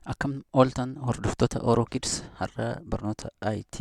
Akkam ooltan hordoftoota Oromoo Kids har'a barnoota IT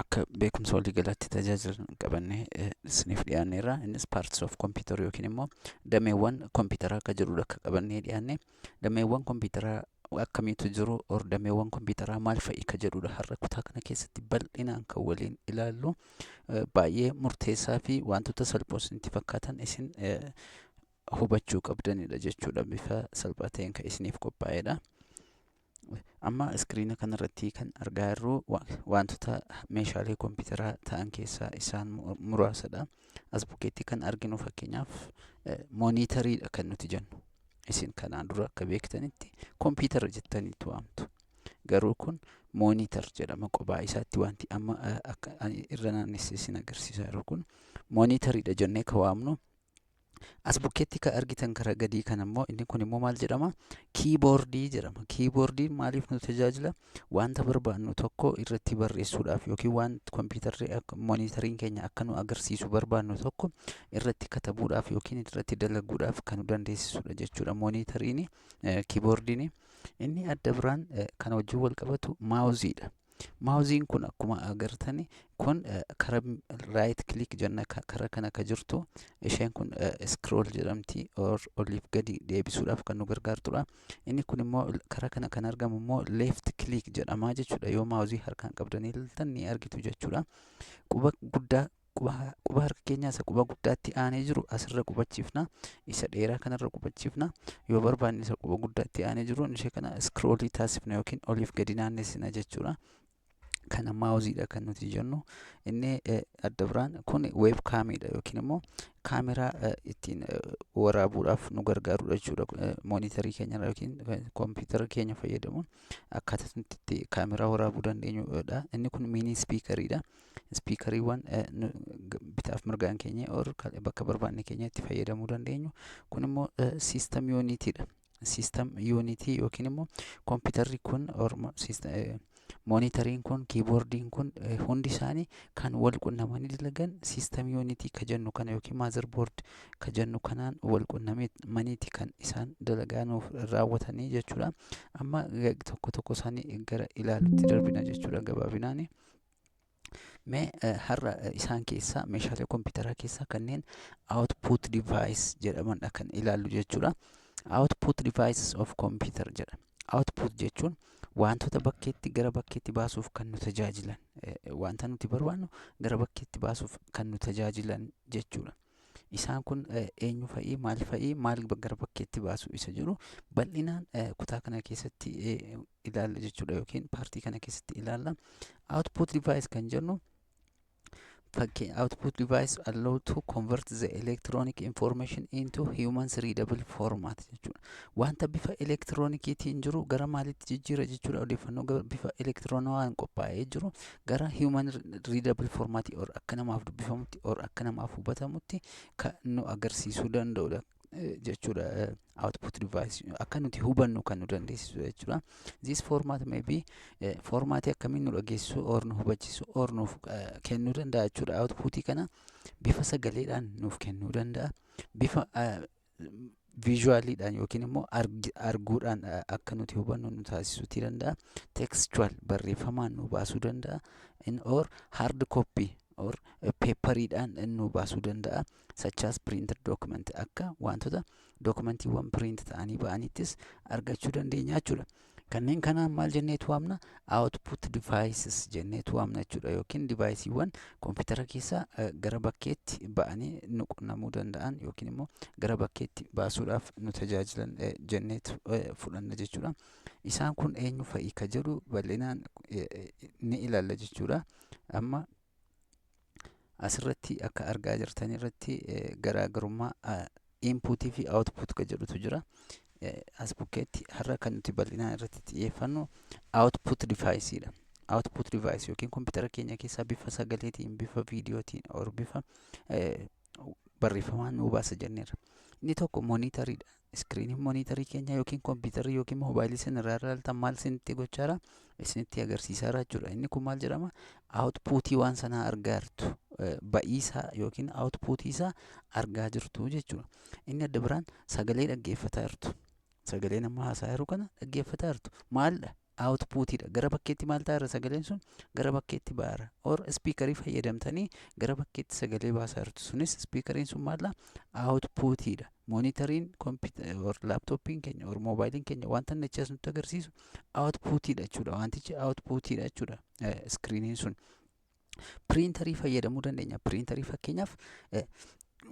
akka beekumsa waliigalaatti tajaajilan qabannee isiniif dhiyaanneerra. Innis parts of computer yookiin immoo dameewwan kompiitaraa akka jedhudha akka qabannee dhiyaanne. Dameewwan kompiitaraa akkamiitu jiru or dameewwan kompiitaraa maal fa'i akka jedhudha har'a kutaa kana keessatti bal'inaan kan waliin ilaallu. Baay'ee murteessaa fi wantoota salphoo isinitti fakkaatan isin hubachuu qabdanidha jechuudha. Bifa salphaa ta'een kan isiniif qophaa'edha. Amma iskiriina kanarratti kan argaa jirru wantoota meeshaalee kompiitaraa ta'an keessaa isaan muraasadha. As bukkeetti kan arginu fakkeenyaaf moonitariidha kan nuti jennu. Isin kanaan dura akka beektanitti kompiitara jettaniitu waamtu. Garuu kun moonitar jedhama qophaa isaatti. Wanti amma akka irra naannessee isin agarsiisaa jiru kun moonitariidha jennee kan waamnu. As bukkeetti kan argitan karaa gadii kan immoo inni kun immoo maal jedhama? Kiiboordii jedhama. Kiiboordiin maaliif nu tajaajila? Wanta barbaannu tokko irratti barreessuudhaaf yookiin waan kompiitarri moonitariin keenya akka nu agarsiisu barbaannu tokko irratti katabuudhaaf yookiin irratti dalaguudhaaf kan nu dandeessisudha jechuudha. Moonitariin kiiboordiin inni adda biraan kan wajjin wal qabatu maawuziidha. Maawuziin kun akkuma agartani kun karaa right click jenna karaa kana ka jirtu isheen kun scroll jedhamti or oliif gadi deebisuudhaaf kan nu gargaartudha. Inni kun immoo karaa kana kan argamu immoo left click jedhama jechuudha. Yoo maawuzii harkaan qabdanii ilaaltan ni argitu jechuudha. Quba guddaa quba harka keenyaa isa quba guddaatti aanee jiru asirra qubachiifna. Isa dheeraa kanarra qubachiifna. Yoo barbaanne isa quba guddaatti aanee jiru ishee kana scrollii taasifna yookiin oliif gadi naannessina jechuudha. Kana maawuziidha kan nuti jennu. Inni adda biraan kun weebkaamiidha yookiin immoo kaameraa ittiin waraabuudhaaf nu gargaarudha jechuudha. Moonitarii keenya yookiin kompiitara keenya fayyadamuun akkaataa itti kaameraa waraabuu dandeenyudha. Inni kun miinii spiikariidha. Spiikariiwwan bitaaf mirgaan keenya or bakka barbaanne keenya itti fayyadamuu dandeenyu. Kun immoo siistem yuunitiidha. Siistem yuunitii yookiin immoo kompiitarri kun moonitariin kun kiiboordiin kun hundi isaanii kan wal qunnamanii dalagan siistem yuunitii ka jennu kana yookiin maazarboord ka jennu kanaan wal qunnamaniiti kan isaan dalagaa nuuf raawwatanii jechuudha. Amma tokko isaanii gara ilaalutti darbina jechuudha gabaabinaani. Mee har'a isaan keessaa meeshaalee kompiitaraa keessaa kanneen output device jedhamanidha kan ilaallu jechuudha. Output devices of computer jedha. Output jechuun wantoota bakkeetti gara bakkeetti baasuuf kan nu tajaajilan. Wanta nuti barbaannu gara bakkeetti baasuuf kan nu tajaajilan jechuudha. Isaan kun eenyu fa'i maal gara bakkeetti baasu isa jiru bal'inaan kutaa kana keessatti ilaalla jechuudha yookiin paartii kana keessatti ilaalla. Output device kan jennu output device allow to convert the electronic information into humans readable format jechuudha. Wanta bifa elektiroonikiitiin jiru gara maalitti jijjiira jechuudha. Odeeffannoo bifa elektiroonawaan qophaa'ee jiru gara human readable format or akka namaaf dubbifamutti or akka namaaf hubatamutti kan nu agarsiisuu danda'udha jechuudha. Output device akka nuti hubannu kan nu dandeessisu jechuudha. This format may be formatii akkamiin nu dhageessisu or nu hubachiisu or nuuf kennuu danda'a jechuudha. Outputii kana bifa sagaleedhaan nuuf kennuu danda'a. Bifa visualiidhaan yookiin immoo arguudhaan akka nuti hubannu nu taasisuutii danda'a. Textual barreeffamaan nu baasuu danda'a. Or hard copy or paaperiidhaan nu baasuu danda'a. Such as printed document akka wantoota dokumentiiwwan print ta'anii ba'anittis argachuu dandeenya jechuudha. Kanneen kanaan maal jenneetu waamna? Output devices jenneetu waamna jechuudha yookiin divaayisiiwwan kompiitara keessaa gara bakkeetti ba'anii nu qunnamuu danda'an yookiin immoo gara bakkeetti baasuudhaaf nu tajaajilan jenneetu fudhanna jechuudha. Isaan kun eenyu fa'i ka jedhu bal'inaan ni ilaalla jechuudha. Amma asirratti akka argaa jirtan irratti garaagarummaa inputii fi output ka jedhutu jira. As bukkeetti har'a kan nuti bal'inaan irratti xiyyeeffannu output deviceidha. Output device yookiin kompiitara keenya keessaa bifa sagaleetiin, bifa viidiyootiin or bifa barreeffamaan nu baasa jenneerra. Inni tokko moonitariidha. Iskiriiniin moonitarii keenya yookiin kompiitarri yookiin moobaayilii isin irraa ilaaltan maal isinitti gochaa isinitti agarsiisaa jechuudha. Inni kun maal jedhama? Outputii waan sanaa argaa jirtu. Ba'iisaa yookiin outputii isaa argaa jirtu jechuudha. Inni adda biraan sagalee dhaggeeffataa jirtu. sagalee nama haasaa jiru kana dhaggeeffataa jirtu. Maaldha? Outputidha. Gara bakkeetti maal ta'aa jira sagaleen sun? Gara bakkeetti ba'aa jira. Or speakerii fayyadamtanii gara bakkeetti sagalee baasaa jirtu. Sunis speakeriin sun maaldha? Outputidha. Monitariin or laaptooppiin keenya or moobaayiliin keenya wanta inni achi nutti agarsiisu outputidha jechuudha. Wantichi outputidha jechuudha. Iskiriiniin sun. Piriintarii fayyadamuu dandeenya. Piriintarii fakkeenyaaf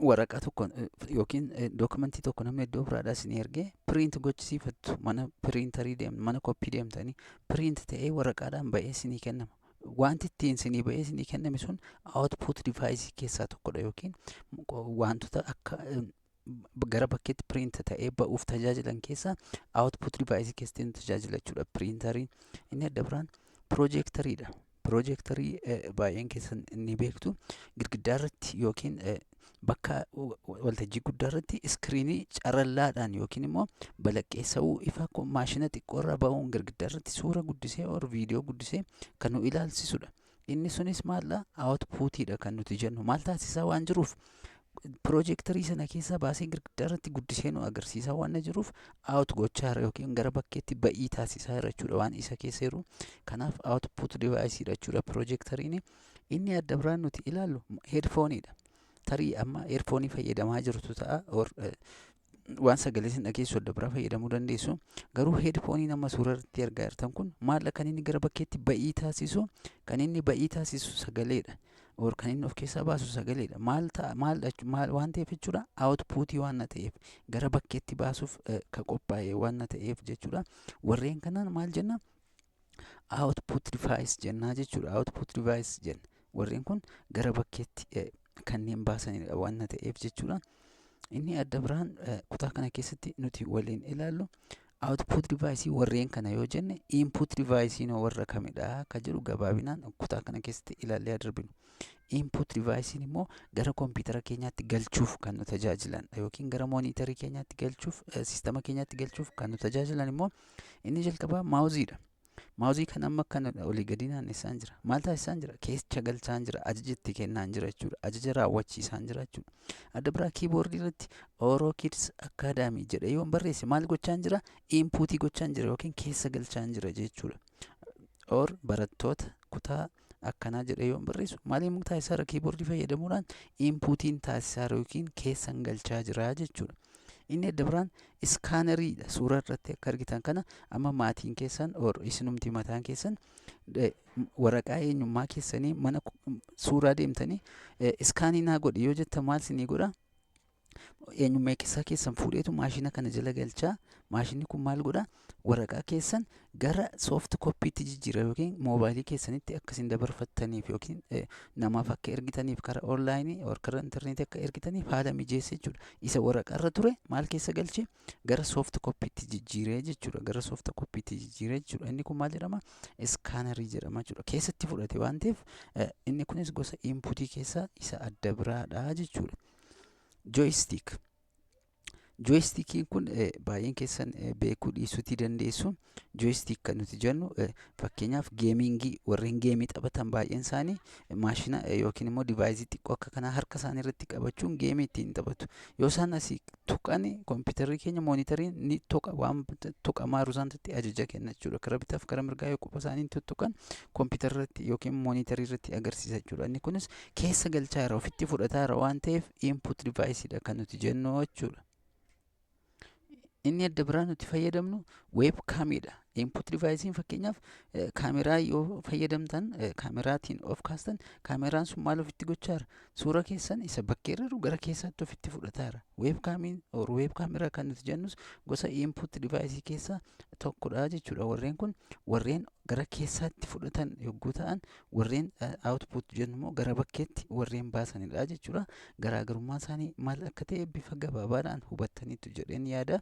waraqaa tokko yookiin dookumentii tokko namni iddoo biraadhaa isin ergee piriint gochisiifattu mana piriintarii mana koppii deemtanii piriint ta'ee waraqaadhaan ba'ee isinii kennama. Wanti ittiin isinii ba'ee isinii kenname sun output device keessaa tokkodha yookiin wantoota akka gara bakkeetti piriint ta'ee ba'uuf tajaajilan keessaa output device keessatti nu tajaajila jechuudha piriintariin. Inni adda biraan piroojeekteriidha. Piroojeektarii baay'een keessan ni beektu girgiddaa irratti yookiin bakka waltajjii guddaa irratti iskiriinii carallaadhaan yookiin immoo balaqqeessa'uu ifa maashina xiqqoorraa ba'uun girgiddaa irratti suura guddisee or viidiyoo guddisee kan nu ilaalchisudha. Inni sunis maalla outputidha kan nuti jennu. Maal taasisaa waan jiruuf piroojeektarii sana keessaa baasee girgiddaa irratti guddisee nu agarsiisaa waan jiruuf out gochaa jira yookiin gara bakkeetti ba'ii taasisaa jira jechuudha waan isa keessa jiru. Kanaaf output deviceidha jechuudha piroojeektariin. Inni adda biraan nuti ilaallu heedfooniidha. Tarii amma heedfoonii fayyadamaa jirtu ta'a or waan sagalee isin dhageessu adda biraa fayyadamuu dandeessu. Garuu heedfoonii nama suura irratti argaa jirtan kun maalla kan inni gara bakkeetti ba'ii taasisu? Kan inni ba'ii taasisu sagaleedha. Or kan inni of keessaa baasu sagaleedha. Maal waan ta'eef jechuudha? Outputii waan ta'eef gara bakkeetti baasuuf ka qophaa'e waan ta'eef jechuudha. Warreen kanaan maal jenna? Output device jennaa jechuudha. Output device jenna. Warreen kun gara bakkeetti kanneen baasanidha waan ta'eef jechuudha. Inni adda biraan kutaa kana keessatti nuti waliin ilaallu output device warreen kana yoo jenne input device warra kamidha ka jedhu gabaabinaan kutaa kana keessatti ilaallee darbinu. Input device immoo gara kompiitara keenyaatti galchuuf kan nu tajaajilan yookiin gara monitarii keenyaatti galchuuf siistama keenyaatti galchuuf kan nu tajaajilan immoo inni jalqabaa maawuziidha. Maawuzii kan amma kan olii gadi naannessaan jira. Maal taasisaan jira? Keessa galchaan jira. Ajaja itti kennaan jira jechuudha. Ajaja raawwachiisaan jira jechuudha. Adda biraa kiiboordii irratti Orokids Academy jedhee yoo barreesse maal gochaan jira? Inputii gochaan jira yookiin keessa galchaan jira jechuudha. Or barattoota kutaa akkanaa jedhee yoo barreessu maaliin taasisaa jira? Kiiboordii fayyadamuudhaan inputiin taasisaa jira yookiin keessa galchaa jira jechuudha. Inni adda biraan iskaaneriidha. Suura irratti akka argitan kana amma maatiin keessan or isinumti mataan keessan waraqaa eenyummaa keessanii mana suuraa deemtanii iskaanii naa godhi yoo jettan maal isinii godha? Eenyummaa keessan fuudheetu maashina kana jala galchaa. Maashinni kun maal godha? Waraqaa keessan gara soft koppiitti jijjiira yookiin moobaayilii keessanitti akkasiin dabarfattaniif yookiin namaaf akka ergitaniif karaa onlaayinii or karaa intarneetii akka ergitaniif haala mijeessa jechuudha. Isa waraqaa irra ture maal keessa galchee? Gara soft koppiitti jijjiiree jechuudha. Gara soft koppiitti jijjiiree jechuudha. Inni kun maal jedhama? Iskaanerii jedhama jechuudha. Keessatti fudhate waan ta'eef inni kunis gosa inputii keessaa isa adda biraadha jechuudha. Joystick. Joystickiin kun baay'een keessan beekuu dhiisuutii dandeessu. Joystick kan nuti jennu fakkeenyaaf geemingii warreen geemii taphatan baay'een isaanii maashina yookiin immoo divaayizii xiqqoo akka kanaa harka isaanii irratti qabachuun geemii ittiin taphatu. Yoo isaan asii tuqan kompiitarri keenya moonitariin ni tuqa waan tuqamaa jiru isaanitti ajaja kenna jechuudha. Karaa bitaaf karaa mirgaa yoo quba isaanii tuttuqan kompiitara irratti yookiin moonitarii irratti agarsiisa jechuudha. Inni kunis keessa galchaa jira ofitti fudhataa jira waan ta'eef input deviceidha kan nuti jennu jechuudha. Inni adda biraa nuti fayyadamnu webkaamiidha. Input devicein fakkeenyaaf kaameraa yoo fayyadamtan kaameraatiin of kaastan kaameraan sun maal ofitti gochaa jira? Suura keessan isa bakkeerra jiru gara keessaatti ofitti fudhataa jira. Webkaamiin or webkaameraa kan nuti jennus gosa input device keessaa tokkodha jechuudha. Warreen kun warreen gara keessaatti fudhatan yogguu ta'an warreen output jennu immoo gara bakkeetti warreen baasanidha jechuudha. Garaagarummaa isaanii maal akka ta'e bifa gabaabaadhaan hubattaniitu jedheen yaada.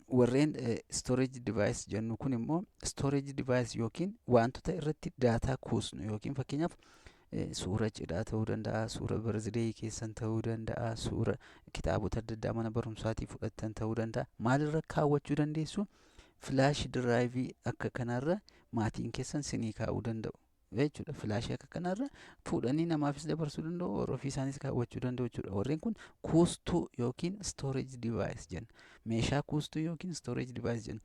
Warreen storage device jennu kun immoo storage device yookiin wantoota irratti daataa kuusnu yookiin fakkeenyaaf suura cidhaa ta'uu danda'a, suura birthday keessan ta'uu danda'a, suura kitaabota adda addaa mana barumsaatii fudhattan ta'uu danda'a. Maalirra kaawwachuu dandeessu? Flash drive akka kanarra maatiin keessan sinii kaa'uu danda'u. jechuudha. Filaashii akka kanarra fuudhanii namaafis dabarsuu danda'u, ofii isaanis kaawwachuu danda'u jechuudha. Warreen kun kuustuu yookiin storage device jenna. Meeshaa kuustuu yookiin storage device jenna.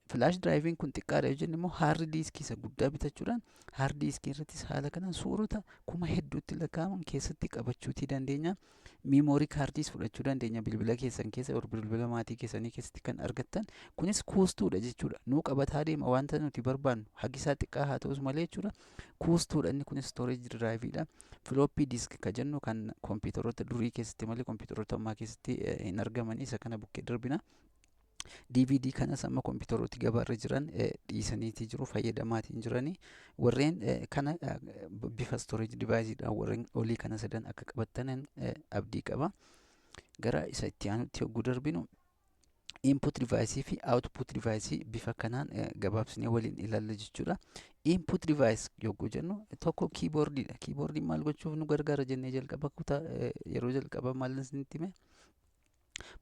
Flash driving kun xiqqaadha yoo jenne immoo hard disk isa guddaa bitachuudhaan hard disk irrattis haala kanaan suurota kuma hedduutti lakkaa'aman keessatti qabachuutii dandeenya. Memory cardis fudhachuu dandeenya bilbila keessan keessa bilbila maatii keessanii keessatti kan argattan. Kunis kuustuudha jechuudha. Nuu qabataa deema wanta nuti barbaannu haggisaa xiqqaa haa ta'us malee jechuudha. Kuustuudha inni kun storage driveidha. Floppy disk ka jennu kan kompiitaroota durii keessatti malee kompiitaroota ammaa keessatti hin argaman isa kana bukkee darbina. DVD kanas amma kompiitarooti gabaarra jiran dhiisaniitii jiru fayyadamaatiin jiranii warreen kana bifa storage deviceidhaan warreen olii kana sadan akka qabattanan abdii qaba. Gara isa itti aanutti yogguu darbinu input device fi output device bifa kanaan gabaabsinee waliin ilaalla jechuudha. Input device yogguu jennu tokko keyboardidha. Keyboardiin maal gochuuf nu gargaara jennee jalqaba kutaa yeroo jalqaba maal isinitti hime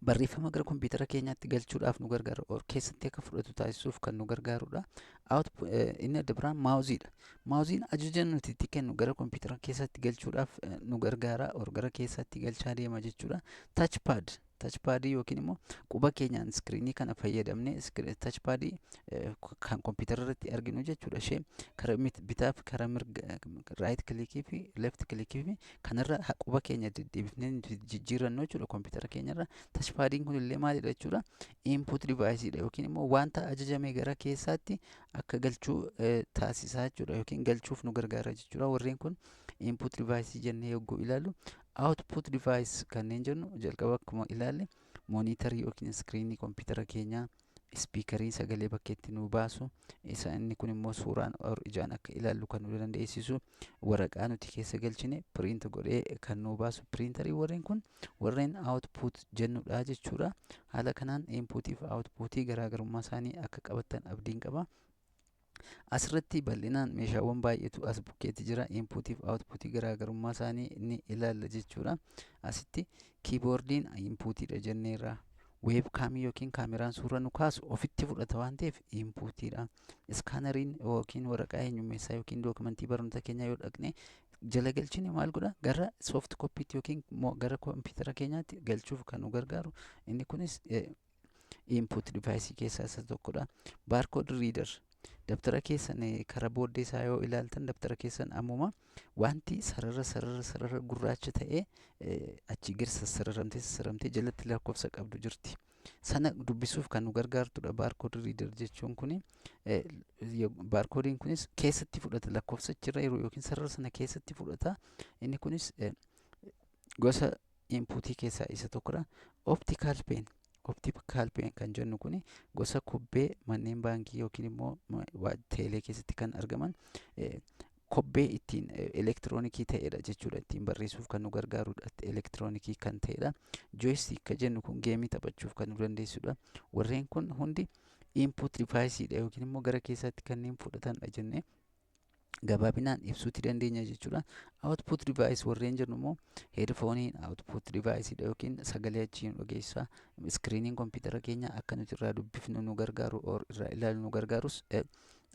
barreeffama gara kompiitara keenyaatti galchuudhaaf nu gargaara. Keessatti akka fudhatu taasisuuf kan nu gargaarudha. Inni adda biraan maawuziidha. Maawuziin ajaja nuti itti kennu gara kompiitara keessatti galchuudhaaf nu gargaara. Gara keessatti galchaa deema jechuudha. Touchpad yookiin immoo quba keenyaan iskiriinii kana fayyadamne touchpad kan kompiitara irratti arginu jechuudha. Ishee karaa bitaaf karaa mirga right clickii fi left clickii fi kanarra quba keenya deddeebifnee jijjiirannu jechuudha kompiitara keenyarra. Touchpadiin kun illee maalidha jechuudha? Input deviceidha yookiin immoo wanta ajajame gara keessaatti akka galchuu taasisaa jechuudha yookiin galchuuf nu gargaara jechuudha. Warreen kun input device jennee yogguu ilaallu output device kanneen jennu jalqaba akkuma ilaalle moonitarii yookiin iskiriinii kompiitara keenyaa speakerii sagalee bakkeetti nu baasu isa inni kun immoo suuraan ijaan akka ilaallu kan nu dandeessisu waraqaa nuti keessa galchine print godhee kan nu baasu printerii warreen kun warreen output jennudha jechuudha. Haala kanaan inputii fi outputii garaagarummaa isaanii akka qabattan abdiin qaba. Asirratti bal'inaan meeshaawwan baay'eetu as bukkeetti jira. Inputii fi outputii garaagarummaa isaanii ni ilaalla jechuudha. Asitti keyboardiin inputiidha jenneerra. Webkaamii yookiin kaameraan suura nu kaasu ofitti fudhata waan ta'eef inputiidha. Iskaanariin yookiin waraqaa eenyummeessaa yookiin dookumentii barnoota keenyaa yoo dhaqne jala galchine maal godha gara soft koppiitti yookiin gara kompiitara keenyaatti galchuuf kan nu gargaaru. Inni kunis input device keessaa isa tokkodha. Barcode reader dabtara keessan karaa booddee isaa yoo ilaaltan dabtara keessan ammuma wanti sarara gurraacha ta'ee achi gadi sararamtee jalatti lakkoofsa qabdu jirti. Sana dubbisuuf kan nu gargaartudha barcode reader jechuun kuni. Barcodein kunis keessatti fudhata lakkoofsachirra yookiin sarara sana keessatti fudhata. Inni kunis gosa inputii keessaa isa tokkodha. Optical pen kan jennu kuni gosa kobbee manneen baankii yookiin immoo teelee keessatti kan argaman kobbee ittiin elektiroonikii ta'edha jechuudha. Ittiin barreessuuf kan nu gargaarudha. Elektiroonikii kan ta'edha. Joystick kan jennu kun geemii taphachuuf kan nu dandeessudha. Warreen kun hundi input deviceidha yookiin immoo gara keessatti kanneen fudhatanidha jennee gabaabinaan ibsuuti dandeenya jechuudha. Output device warreen jennu immoo heedfooniin output deviceidha yookiin sagalee achiin dhageessaa iskiriiniin kompiitara keenya akka nuti irraa dubbifnu nu gargaaru irraa ilaalu nu gargaarus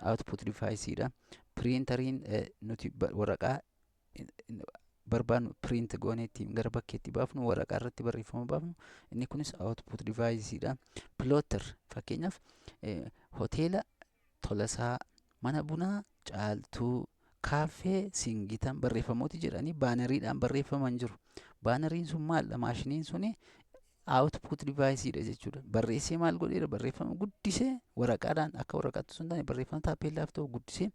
output deviceidha. Printeriin nuti waraqaa barbaannu print gooneettiin gara bakkeetti baafnu waraqaa irratti barreeffama baafnu inni kunis output deviceidha. Plotter fakkeenyaaf hoteela Tolasaa, mana bunaa Caaltuu, kaaffee Singitan barreeffamooti jedhanii baanariidhaan barreeffaman jiru. Baanariin sun maal? Maashiniin suni output deviceidha jechuudha. Barreessee maal godheera barreeffama guddisee waraqaadhaan akka waraqaatti sun taane barreeffama taappeellaaf ta'u guddisee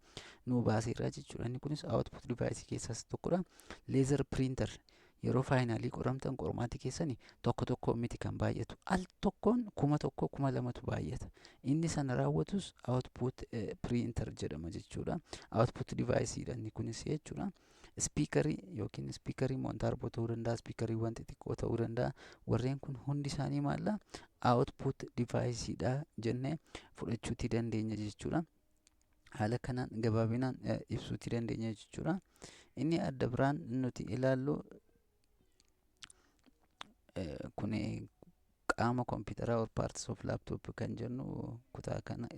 nu baaseera jechuudha. Inni kunis output device keessaas tokkodha. Laser printer yeroo faayinaalii qoramtan qormaatii keessanii tokko miti kan baay'atu. Al tokkoon 1,000 2,000tu baay'ata. Inni sana raawwatus output printer jedhama jechuudha. Output deviceidha inni kunis jechuudha. Speakerii yookiin speakerii montaarboo ta'uu danda'a, speakeriiwwan xixiqqoo ta'uu danda'a. Warreen kun hundi isaanii maalla output deviceidha jennee fudhachuuti dandeenya jechuudha. Haala kanaan gabaabinaan ibsuuti dandeenya jechuudha. Inni adda biraan nuti ilaallu kuni qaama kompiitaraa or parts of laptop kan jennu kutaa kana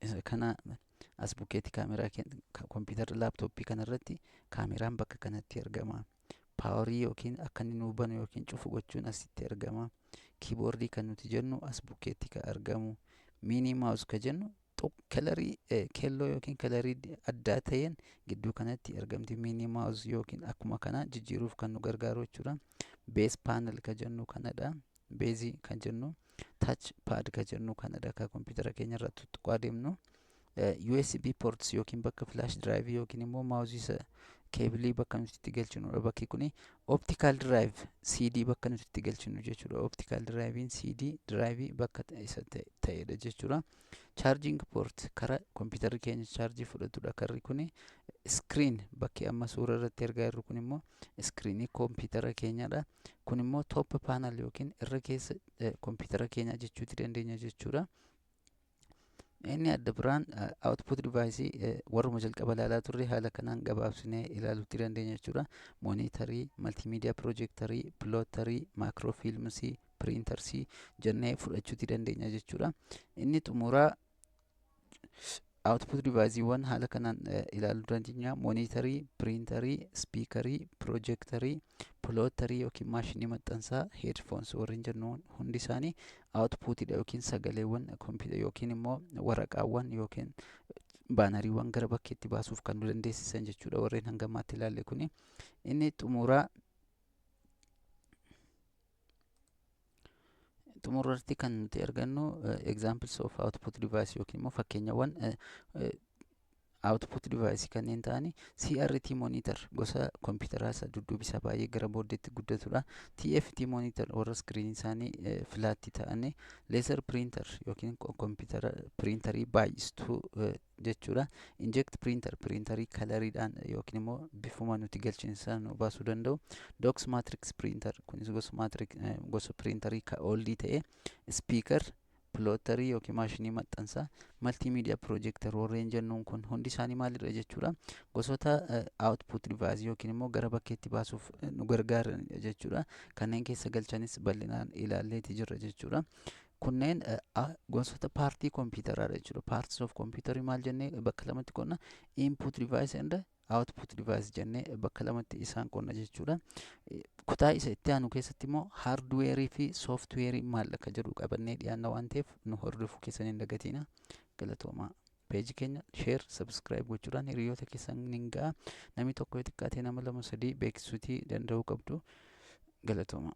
isa kana as bukkeetti kaameraa kompiitara laaptooppii kanarratti kaameraan bakka kanatti argama. Paawarii yookiin akka inni nuu banu yookiin cufu gochuun asitti argama. Kiiboordii kan nuti jennu as bukkeetti kan argamu. Miinii maawus kan jennu kalarii keelloo yookiin kalarii addaa ta'een gidduu kanatti argamti. Miinii maawus yookiin akkuma kana jijjiiruuf kan nu gargaaru jechuudha. Bees paanel kan jennu kanadha. Beezii kan jennu touch pad kan jennu kanadha. Kan kompiitara keenya irratti tuttuqaa adeemnu. USB ports yookiin bakka flash drive yookiin immoo maawusii isa keebilii bakka nuti itti galchinudha. Bakki kuni optical drive CD bakka nuti itti galchinu jechuudha. Optical drivein CD drive bakka isa ta'edha jechuudha. Charging port kara kompiitarri keenya chargii fudhatudha. Karri kuni screen bakki amma suura irratti argaa jirru kun immoo screenii kompiitara keenyadha. Kun immoo top panel yookiin irra keessa kompiitara keenya jechuutti dandeenya jechuudha. Inni adda biraan output device warruma jalqaba ilaalaa turre haala kanaan gabaabsinee ilaaluutti dandeenya jechuudha. Monitarii, multimedia projectorii, plottarii, microfilmsii, printersii jennee fudhachuutti dandeenya jechuudha. Inni xumuraa output deviceewwan haala kanaan ilaaluu dandeenya. Monitarii, printerii, speakerii, projectorii, plottarii yookiin maashinii maxxansaa, headphones warreen jennu hundi isaanii outputidha yookiin sagaleewwan kompiitara yookiin immoo waraqaawwan yookiin baanariiwwan gara bakkeetti baasuuf kan nu dandeessisan jechuudha. Warreen hanga ammaatti ilaalle kuni. Inni xumurratti kan nuti argannu examples of output device yookiin immoo fakkeenyawwan output device kanneen ta'ani CRT monitor gosa kompiitaraa isa dudduubisaa baay'ee gara booddeetti guddatudha. TFT monitor warra screen isaanii filaatti ta'ani. Laser printer yookiin kompiitara printerii baay'istuu jechuudha. Inject printerii kalariidhaan yookiin immoo bifuma nuti galchiinsa nu baasuu danda'u. Docs matrix printer kunis gosa printerii oldii ta'e. Speaker, plottarii yookiin maashinii maxxansaa, multimedia projector warreen jennuun kun hundi isaanii maalidha jechuudha. Gosoota output device yookiin immoo gara bakkeetti baasuuf nu gargaaran jechuudha. Kanneen keessa galchanis bal'inaan ilaalleeti jirra jechuudha. Kunneen gosoota paartii kompiitaraadha jechuudha. Parts of computer maal jennee bakka lamatti qonna input device and output device jennee bakka lamatti isaan qonna jechuudha. Kutaa isa itti aanu keessatti immoo hardweerii fi softweerii maal akka jedhu qabannee dhiyaanna waan ta'eef nu hordofuu keessan hin dagatina. Galatoomaa. Peejii keenya share, subscribe gochuudhaan hiriyoota keessan hin ga'a. Namni tokko yoo xiqqaate nama 2-3 beeksisuutii danda'uu qabdu. Galatoomaa.